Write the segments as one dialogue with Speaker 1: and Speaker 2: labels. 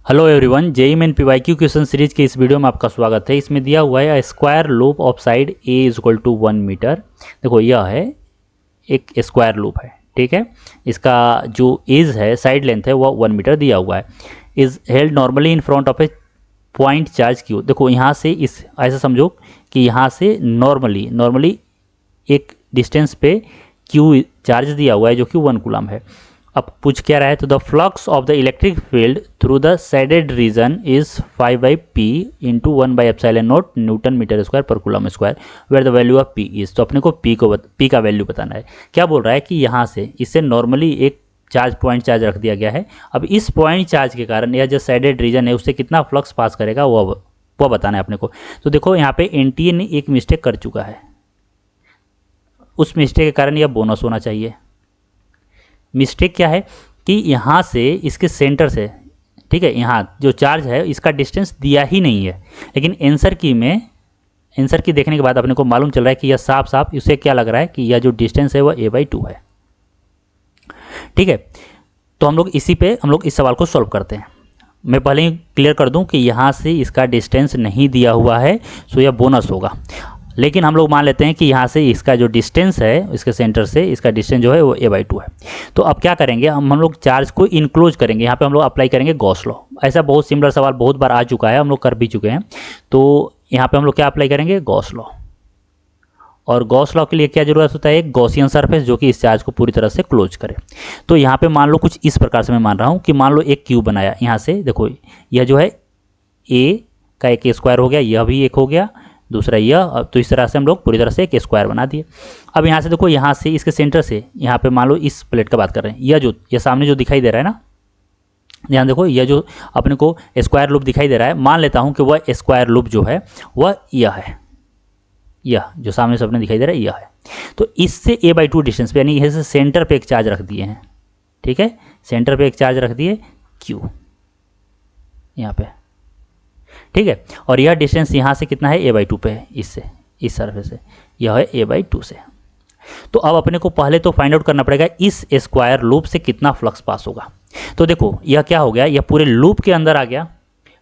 Speaker 1: Hello everyone, JEE main PYQ question series के इस video में आपका स्वागत है। इसमें दिया हुआ है square loop of side A is equal to 1 metre. देखो यह है एक स्क्वायर लूप है, ठीक है। इसका जो एज है, साइड लेंथ है, वह 1 मीटर दिया हुआ है। Is held normally in front of A point charge Q. देखो यहाँ से इस ऐसा समझो कि यहाँ से नॉर्मली एक डिस्टेंस पे क्यू चार्ज दिया हुआ है जो कि 1 कूलम है। अब पूछ क्या रहा है, तो the flux of the electric field through the shaded region is 5/p into 1/ε0 newton metre square per coulomb square where the value of p is. तो अपने को p का वैल्यू बताना है। क्या बोल रहा है कि यहाँ से इससे नॉर्मली एक पॉइंट चार्ज रख दिया गया है। अब इस पॉइंट चार्ज के कारण यह जो शेडेड रीजन है उससे कितना फ्लक्स पास करेगा वो बताना है अपने को। तो देखो यहाँ पे एनटीए ने एक मिस्टेक कर चुका है, उस मिस्टेक के कारण यह बोनस होना चाहिए। मिस्टेक क्या है कि यहाँ से इसके सेंटर से, ठीक है, यहाँ जो चार्ज है इसका डिस्टेंस दिया ही नहीं है, लेकिन आंसर की देखने के बाद अपने को मालूम चल रहा है कि यह साफ इससे क्या लग रहा है कि यह जो डिस्टेंस है वह a/2 है, ठीक है। तो हम लोग इस सवाल को सॉल्व करते हैं। मैं पहले ही क्लियर कर दूं कि यहाँ से इसका डिस्टेंस नहीं दिया हुआ है, सो यह बोनस होगा। लेकिन हम लोग मान लेते हैं कि यहाँ से इसका जो डिस्टेंस है, इसके सेंटर से इसका डिस्टेंस जो है वो a/2 है। तो अब क्या करेंगे, हम लोग चार्ज को इनक्लोज करेंगे। यहाँ पे हम लोग अप्लाई करेंगे गॉस लॉ। ऐसा बहुत सिमिलर सवाल बहुत बार आ चुका है, हम लोग कर भी चुके हैं। तो यहाँ पे हम लोग क्या अप्लाई करेंगे, गॉस लॉ। और गॉस लॉ के लिए क्या जरूरत होता है, एक गॉसियन सरफेस जो कि इस चार्ज को पूरी तरह से क्लोज करे। तो यहाँ पे मान लो कुछ इस प्रकार से मैं मान रहा हूँ कि मान लो एक क्यूब बनाया। यहाँ से देखो यह जो है a का एक स्क्वायर हो गया, यह भी एक हो गया, दूसरा यह। तो इस तरह से हम लोग पूरी तरह से एक स्क्वायर बना दिए। अब यहाँ से देखो, यहाँ से इसके सेंटर से यहाँ पे मान लो इस प्लेट का बात कर रहे हैं, यह सामने जो दिखाई दे रहा है ना, ध्यान देखो, यह जो अपने को स्क्वायर लूप दिखाई दे रहा है, मान लेता हूँ कि वह स्क्वायर लूप जो है वह यह है, यह जो सामने से अपने दिखाई दे रहा है यह है। तो इससे a/2 डिस्टेंस पे, यानी यह सेंटर पे एक चार्ज रख दिए हैं, ठीक है, सेंटर पे एक चार्ज रख दिए q यहाँ पे, ठीक है। और यह डिस्टेंस यहाँ से कितना है, a/2 पे है, इससे इस सरफेस से यह है a/2 से। तो अब अपने को पहले तो फाइंड आउट करना पड़ेगा इस स्क्वायर लूप से कितना फ्लक्स पास होगा। तो देखो यह क्या हो गया, यह पूरे लूप के अंदर आ गया।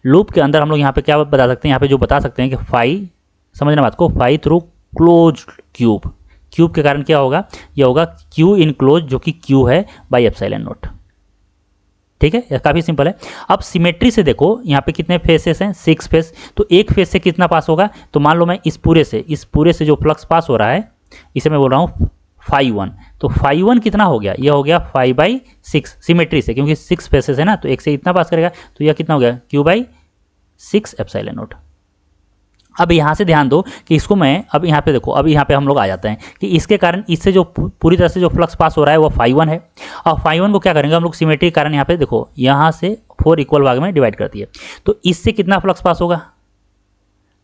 Speaker 1: लूप के अंदर हम लोग यहाँ पे क्या बता सकते हैं, यहाँ पे जो बता सकते हैं कि फाई, समझना बात को, फाई थ्रू क्लोज क्यूब के कारण क्या होगा, यह होगा क्यू इन क्लोज जो कि क्यू है बाई ε0, ठीक है। काफ़ी सिंपल है। अब सिमेट्री से देखो यहाँ पे कितने फेसेस हैं, 6 फेस। तो एक फेस से कितना पास होगा, तो मान लो मैं इस पूरे से जो फ्लक्स पास हो रहा है इसे मैं बोल रहा हूँ φ1। तो φ1 कितना हो गया, यह हो गया 5/6 सिमेट्री से, क्योंकि 6 फेसेस है ना, तो एक से इतना पास करेगा, तो यह कितना हो गया, q/6ε0। अब यहाँ से ध्यान दो कि इसको मैं, अब यहाँ पे देखो, अब यहाँ पे हम लोग आ जाते हैं कि इसके कारण इससे जो पूरी तरह से जो फ्लक्स पास हो रहा है वो φ1 है। और φ1 को क्या करेंगे हम लोग, सिमेट्री के कारण यहाँ पे देखो, यहाँ से 4 इक्वल भाग में डिवाइड करती है। तो इससे कितना फ्लक्स पास होगा,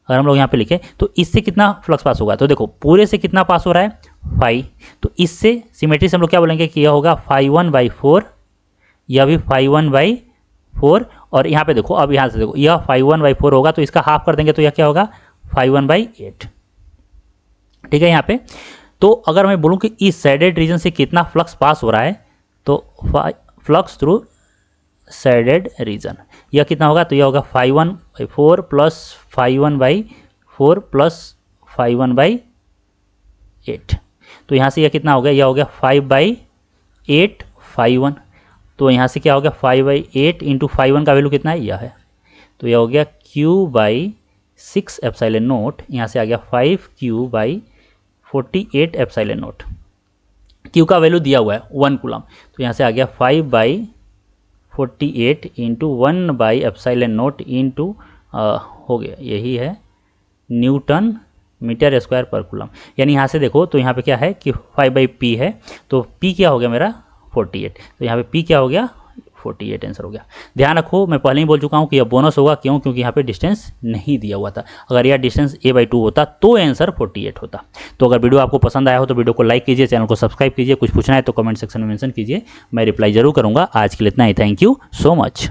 Speaker 1: अगर हम लोग यहाँ पे लिखे तो इससे कितना फ्लक्स पास होगा, तो देखो पूरे से कितना पास हो रहा है, फाई। तो इससे सिमेट्री से हम लोग क्या बोलेंगे कि यह होगा φ1/4, यह भी φ1/4। और यहाँ पे देखो, अब यहाँ से देखो यह φ1/4 होगा, तो इसका हाफ कर देंगे तो यह क्या होगा, φ1/8, ठीक है। यहाँ पे तो अगर मैं बोलूँ कि इस शेडेड रीजन से कितना फ्लक्स पास हो रहा है, तो फ्लक्स थ्रू शेडेड रीजन यह कितना होगा, तो यह होगा φ1/4 प्लस φ1/4 प्लस φ1/8। तो यहाँ से यह कितना हो गया, यह हो गया 5/8 φ1। तो यहाँ से क्या हो गया, 5/8 इंटू φ1 का वैल्यू कितना है, यह है। तो यह हो गया q/6ε0, यहाँ से आ गया 5q/48ε0। q का वैल्यू दिया हुआ है 1 कूलम, तो यहाँ से आ गया 5/48 इंटू 1/ε0 इंटू हो गया, यही है Newton metre square per coulomb. यानी यहाँ से देखो तो यहाँ पे क्या है कि 5/p है, तो p क्या हो गया मेरा 48, तो यहाँ पे p क्या हो गया 48 आंसर हो गया। ध्यान रखो, मैं पहले ही बोल चुका हूँ कि यह बोनस होगा, क्यों, क्योंकि यहाँ पे डिस्टेंस नहीं दिया हुआ था। अगर यह डिस्टेंस a/2 होता तो आंसर 48 होता। तो अगर वीडियो आपको पसंद आया हो तो वीडियो को लाइक कीजिए, चैनल को सब्सक्राइब कीजिए, कुछ पूछना है तो कमेंट सेक्शन में मेंशन कीजिए, मैं रिप्लाई जरूर करूँगा। आज के लिए इतना ही, थैंक यू सो मच।